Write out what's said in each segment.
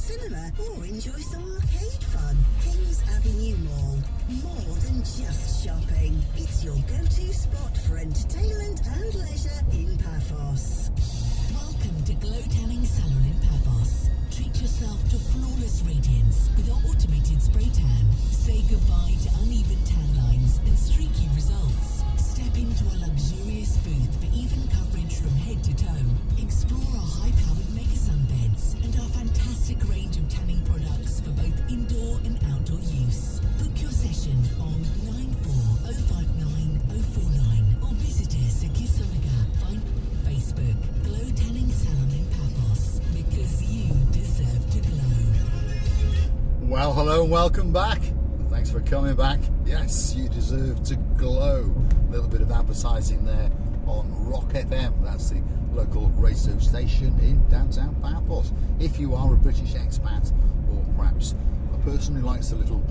cinema, or enjoy some arcade fun. Kings Avenue Mall. More than just shopping. It's your go-to spot for entertainment and leisure in Paphos. Welcome to Glow Tanning Salon in Paphos. Treat yourself to flawless radiance with our automated spray tan. Say goodbye to uneven tan lines and streaky results. Step into a luxurious booth for even coverage from head to toe. Explore our high-powered Mega Sun beds and our fantastic range of tanning products for both indoor and outdoor use. Book your session on 94059 or visit us at Kisonaga. Find Facebook, Glow Tanning Salon in Paphos, because you deserve to glow. Well, hello and welcome back. Thanks for coming back. Yes, you deserve to glow. A little bit of advertising there on Rock FM. That's the local radio station in downtown Paphos. If you are a British expat or perhaps a person who likes a little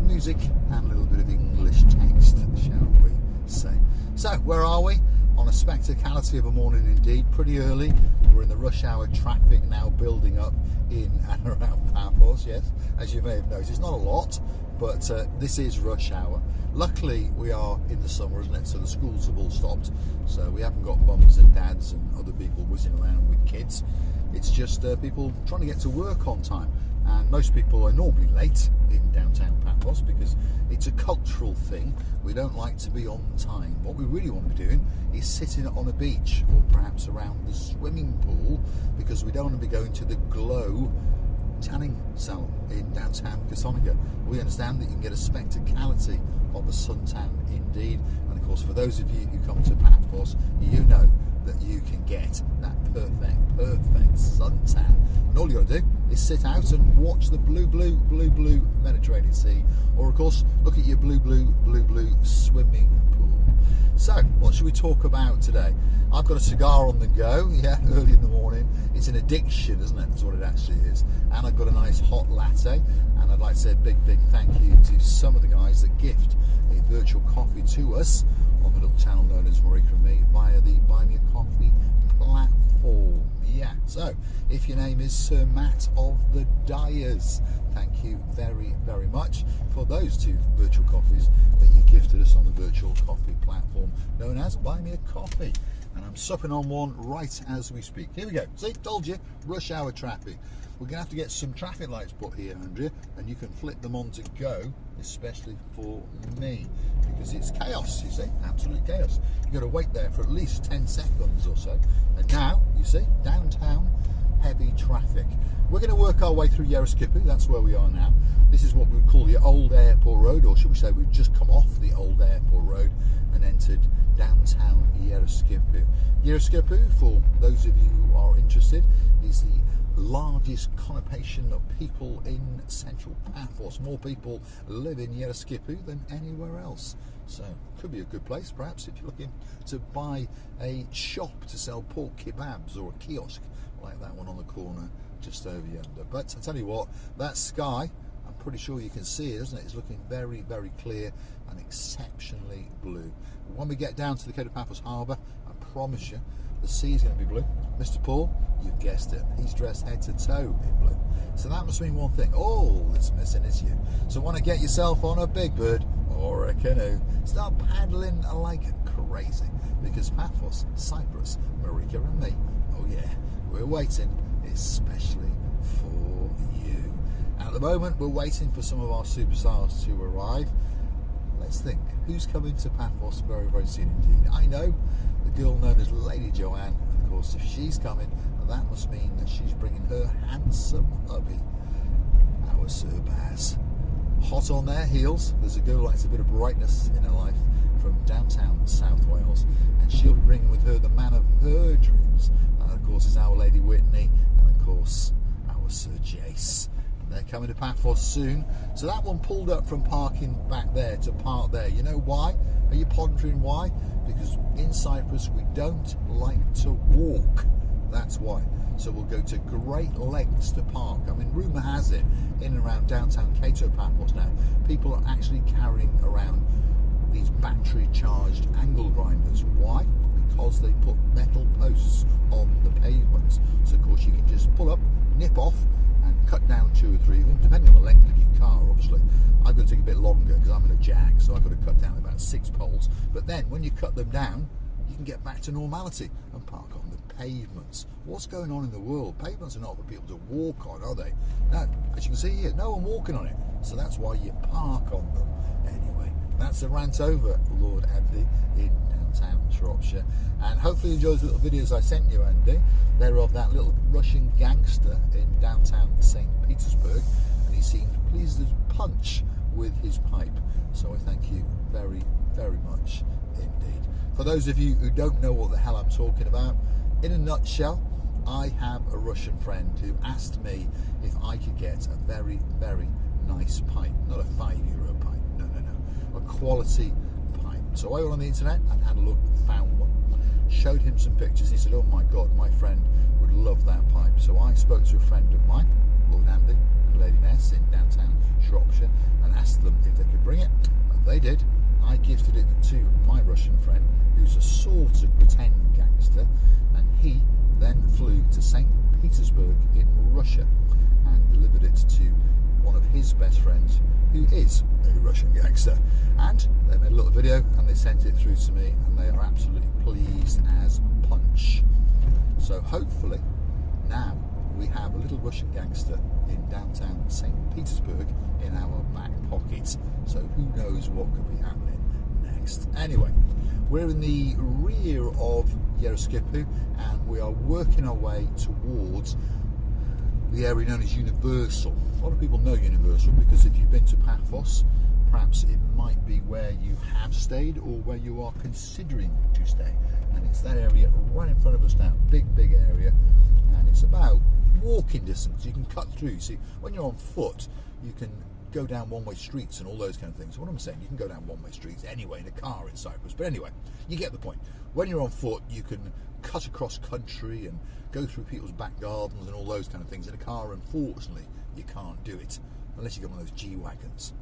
music and a little bit of English text, shall we say. So, where are we? On a spectacality of a morning indeed, pretty early. We're in the rush hour traffic now building up in and around Paphos, yes. As you may have noticed, not a lot, but this is rush hour. Luckily, we are in the summer, isn't it? So the schools have all stopped. So we haven't got mums and dads and other people whizzing around with kids. It's just people trying to get to work on time. And most people are normally late in downtown Paphos because it's a cultural thing. We don't like to be on time. What we really want to be doing is sitting on a beach or perhaps around the swimming pool, because we don't want to be going to the Glow Tanning Salon in downtown Kisonaga. We understand that you can get a spectacality of a suntan indeed. And of course, for those of you who come to Paphos, you know that you can get that perfect suntan. And all you got to do is sit out and watch the blue Mediterranean Sea, or of course look at your blue swimming pool. So what should we talk about today? I've got a cigar on the go, yeah, early in the morning. It's an addiction, isn't it? That's what it actually is. And I've got a nice hot latte, and I'd like to say a big thank you to some of the guys that gift a virtual coffee to us on the little channel known as Marika and me via the Buy Me a Coffee platform. Yeah, so if your name is Sir Matt of the Dyers, thank you very much for those two virtual coffees that you gifted us on the virtual coffee platform known as Buy Me a Coffee. And I'm supping on one right as we speak. Here we go. See, told you, rush hour traffic. We're going to have to get some traffic lights put here, Andrea, and you can flip them on to go, especially for me, because it's chaos, you see, absolute chaos. You've got to wait there for at least 10 seconds or so. And now, you see, downtown, heavy traffic. We're going to work our way through Yeroskipou, that's where we are now. This is what we would call the old airport road, or should we say we've just come off the old airport road and entered downtown Yeroskipou. Yeroskipou, for those of you who are interested, is the largest conurbations of people in central Paphos. More people live in Yeroskipou than anywhere else. So, could be a good place, perhaps, if you're looking to buy a shop to sell pork kebabs, or a kiosk like that one on the corner just over yonder. But I tell you what, that sky, I'm pretty sure you can see it, isn't it? It's looking very clear and exceptionally blue. When we get down to the Paphos Harbour, I promise you, the sea is going to be blue. Mr. Paul, you've guessed it, he's dressed head to toe in blue. So that must mean one thing, all that's missing is you. So want to get yourself on a big bird or a canoe, start paddling like crazy, because Paphos, Cyprus, Marika and me, oh yeah, we're waiting especially for you. At the moment, we're waiting for some of our superstars to arrive. Let's think, who's coming to Paphos very soon indeed? I know the girl known as Lady Joanne, and of course if she's coming, that must mean that she's bringing her handsome hubby, our Sir Baz. Hot on their heels, there's a girl who likes a bit of brightness in her life from downtown South Wales, and she'll be bringing with her the man of her dreams. That of course is our Lady Whitney, and of course our Sir Jace. They're coming to Paphos soon. So that one pulled up from parking back there to park there. You know why? Are you pondering why? Because in Cyprus we don't like to walk. That's why. So we'll go to great lengths to park. I mean, rumour has it, in and around downtown Cato Paphos now, people are actually carrying around these battery charged angle grinders. Why? Because they put metal posts on the pavement. So of course you can just pull up, nip off and cut down 2 or 3 of them, depending on the length of your car, obviously. I've got to take a bit longer because I'm in a Jag, so I've got to cut down about 6 poles. But then when you cut them down, you can get back to normality and park on the pavements. What's going on in the world? Pavements are not for people to walk on, are they? No, as you can see here, no one walking on it. So that's why you park on them. Anyway, that's the rant over, Lord Andy, in downtown Shropshire. And hopefully you enjoyed the little videos I sent you, Andy. They're of that little Russian gangster in downtown St. Petersburg, and he seemed pleased as punch with his pipe. So I thank you very, very much indeed. For those of you who don't know what the hell I'm talking about, in a nutshell, I have a Russian friend who asked me if I could get a very, very nice pipe. Not a €5 pipe, no, no, no. A quality pipe. So I went on the internet and had a look and found one. Showed him some pictures. He said, oh my God, my friend would love that pipe. So I spoke to a friend of mine, Lord Andy and Lady Ness in downtown Shropshire, and asked them if they could bring it. And they did. I gifted it to my Russian friend, who's a sort of pretend gangster, and he then flew to St. Petersburg in Russia and delivered it to one of his best friends, who is a Russian gangster. And they made a little video and they sent it through to me, and they are absolutely pleased as punch. So hopefully now we have a little Russian gangster in downtown St. Petersburg in our back pocket. So who knows what could be happening next. Anyway, we're in the rear of Yeroskipou and we are working our way towards the area known as Universal. A lot of people know Universal because if you've been to Paphos, perhaps it might be where you have stayed or where you are considering to stay. And it's that area right in front of us now, big area, and it's about walking distance. You can cut through. See, when you're on foot, you can go down one-way streets and all those kind of things. What I'm saying, you can go down one-way streets anyway in a car in Cyprus. But anyway, you get the point. When you're on foot, you can cut across country and go through people's back gardens and all those kind of things. In a car, unfortunately, you can't do it unless you get one of those G-Wagons.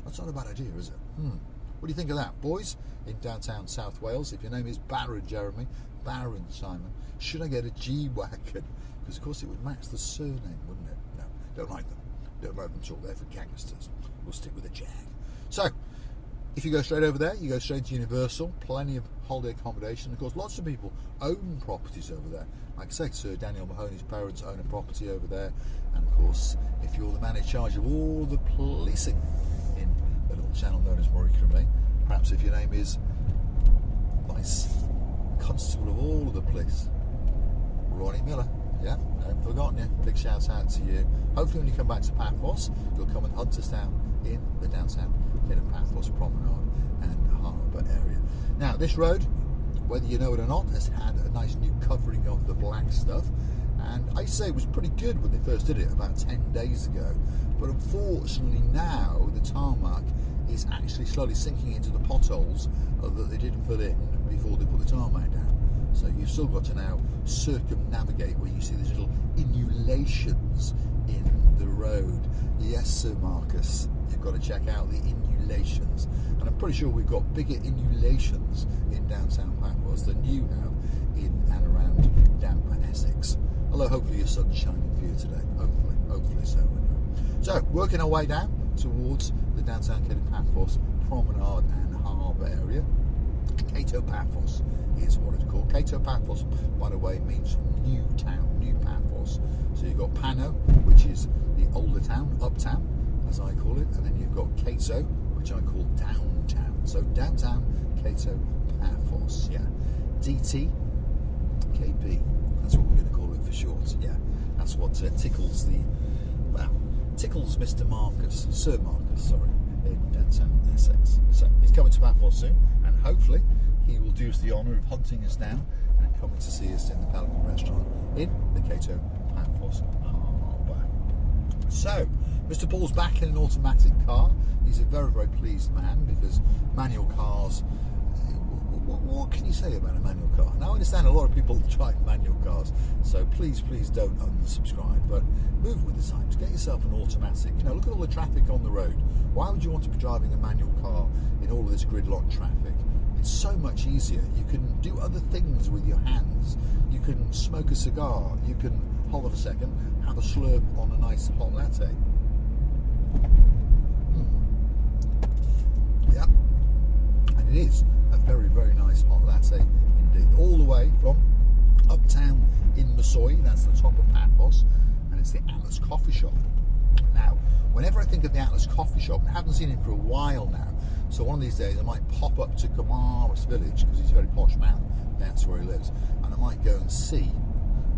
That's not a bad idea, is it? What do you think of that, boys? In downtown South Wales, if your name is Baron Jeremy, Baron Simon, should I get a G-Wagon? Because of course it would match the surname, wouldn't it? No, don't like them. Don't like them at all. They're for gangsters. We'll stick with a Jag. So, if you go straight over there, you go straight to Universal. Plenty of holiday accommodation. Of course, lots of people own properties over there. Like I say, Sir Daniel Mahoney's parents own a property over there. And of course, if you're the man in charge of all the policing in the little channel known as Marika and me, perhaps if your name is Vice Constable of all of the police, Ronnie Miller. Yeah, I haven't forgotten you. Big shout out to you. Hopefully when you come back to Paphos, you'll come and hunt us down in the downtown hidden Paphos Promenade and Harbour area. Now, this road, whether you know it or not, has had a nice new covering of the black stuff. And I say it was pretty good when they first did it about 10 days ago. But unfortunately now, the tarmac is actually slowly sinking into the potholes that they didn't fill in before they put the tarmac down. So you've still got to now circumnavigate where you see these little inulations in the road. Yes, Sir Marcus, you've got to check out the inulations. And I'm pretty sure we've got bigger inulations in downtown Paphos than you have in and around damp Essex. Although hopefully your sun's shining for you today. Hopefully so. So, working our way down towards the downtown Paphos Promenade and Harbour area. Cato Paphos is what it's called. Cato Paphos, by the way, means new town, new Paphos. So you've got Pano, which is the older town, uptown, as I call it, and then you've got Cato, which I call downtown. So downtown Cato Paphos, yeah. DT, KB, that's what we're going to call it for short, yeah. That's what tickles tickles Mr. Marcus, Sir Marcus, sorry, in downtown Essex. So he's coming to Paphos soon, and hopefully he will do us the honour of hunting us down and coming to see us in the Pelican restaurant in the Cato Paphos Harbour. So, Mr. Paul's back in an automatic car. He's a very, very pleased man because manual cars, what can you say about a manual car? Now I understand a lot of people drive manual cars, so please don't unsubscribe, but move with the times, get yourself an automatic. You know, look at all the traffic on the road. Why would you want to be driving a manual car in all of this gridlock traffic? It's so much easier. You can do other things with your hands. You can smoke a cigar, you can hold on a second, have a slurp on a nice hot latte. Yeah, and it is a very, very nice hot latte indeed. All the way from uptown in Masoi, that's the top of Paphos, and it's the Atlas Coffee Shop. Now, whenever I think of the Atlas Coffee Shop, I haven't seen him for a while now, so one of these days I might pop up to Kamaris village, because he's a very posh man, that's where he lives, and I might go and see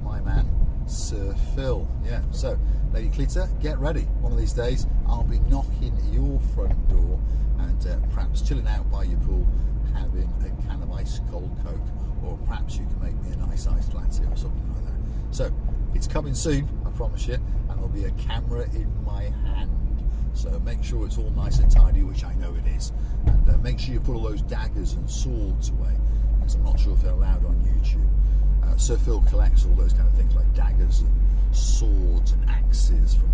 my man Sir Phil. Yeah, so Lady Cleta, get ready. One of these days I'll be knocking your front door and perhaps chilling out by your pool, having a can of ice cold Coke, or perhaps you can make me a nice iced latte or something like that. So it's coming soon, I promise you, and there'll be a camera in my hand. So make sure it's all nice and tidy, which I know it is, and make sure you put all those daggers and swords away, because I'm not sure if they're allowed on YouTube. Sir Phil collects all those kind of things like daggers and swords and axes from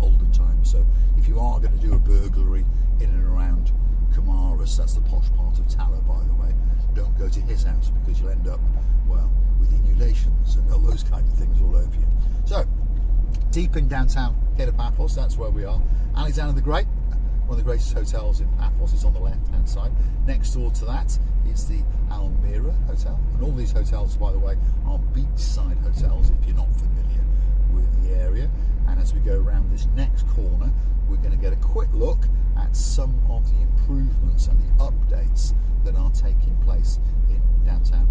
olden times. So if you are going to do a burglary in and around Kamaris, that's the posh part of Tala, by the way, don't go to his house, because you'll end up, well, with inulations and all those kind of things all over you. So deep in downtown Paphos, that's where we are. Alexander the Great, one of the greatest hotels in Paphos, is on the left hand side. Next door to that is the Almira Hotel, and all these hotels, by the way, are beachside hotels if you're not familiar with the area. And as we go around this next corner, we're going to get a quick look at some of the improvements and the updates that are taking place in downtown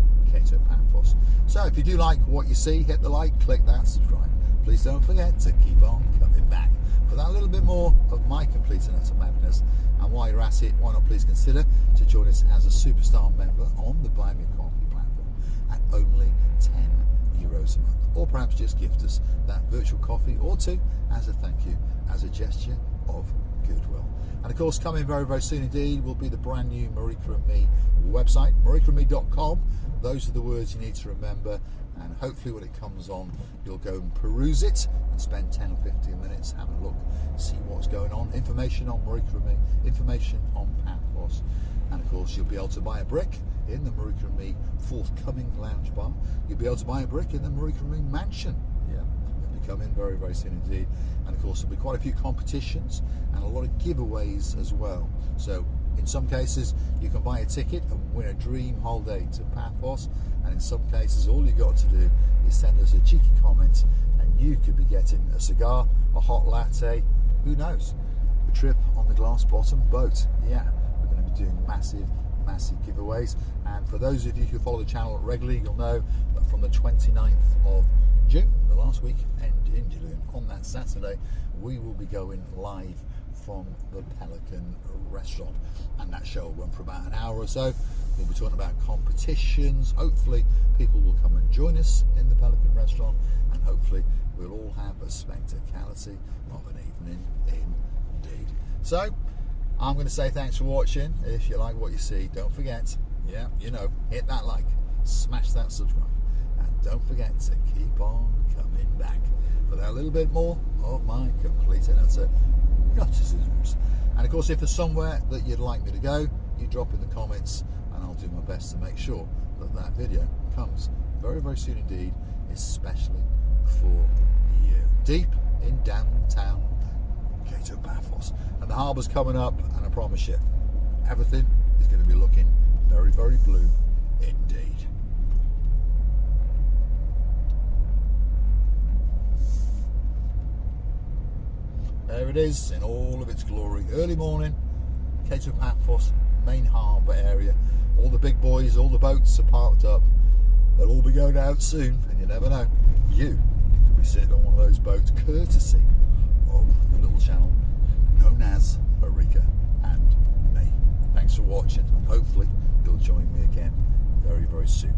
Paphos. So if you do like what you see, hit the like, click that, subscribe. Please don't forget to keep on coming back for that little bit more of my complete and utter madness. And while you're at it, why not please consider to join us as a superstar member on the Buy Me a Coffee platform at only €10 a month, or perhaps just gift us that virtual coffee or two as a thank you, as a gesture of goodwill. And of course, coming very, very soon indeed will be the brand new Marika and Me website, marikaandme.com. Those are the words you need to remember, and hopefully when it comes on, you'll go and peruse it and spend 10 or 15 minutes having a look, see what's going on, information on Marika and Me, information on Paphos, and of course you'll be able to buy a brick in the Marika and Me forthcoming lounge bar. You'll be able to buy a brick in the Marika and Me mansion. Yeah, it'll be coming very, very soon indeed. And of course there'll be quite a few competitions and a lot of giveaways as well. So in some cases you can buy a ticket and win a dream holiday to Paphos, and in some cases all you got to do is send us a cheeky comment and you could be getting a cigar, a hot latte, who knows, a trip on the glass bottom boat. Yeah, we're going to be doing massive giveaways. And for those of you who follow the channel regularly, you'll know that from the 29th of June, the last weekend in June, on that Saturday, we will be going live from the Pelican restaurant, and that show will run for about an hour or so. We'll be talking about competitions. Hopefully people will come and join us in the Pelican restaurant, and hopefully we'll all have a spectacality of an evening indeed. So I'm going to say thanks for watching. If you like what you see, don't forget, yeah, you know, hit that like, smash that subscribe, and don't forget to keep on coming back for that little bit more of my complete and utter nutticisms. And of course, if there's somewhere that you'd like me to go, you drop in the comments and I'll do my best to make sure that that video comes very, very soon indeed, especially for you. Deep in downtown Paphos, and the harbour's coming up, and I promise you everything is going to be looking very, very blue indeed. There it is in all of its glory. Early morning, Paphos main harbour area. All the big boys, all the boats are parked up. They'll all be going out soon, and you never know, you could be sitting on one of those boats courtesy of the little channel known as Marika and Me. Thanks for watching, and hopefully you'll join me again very, very soon.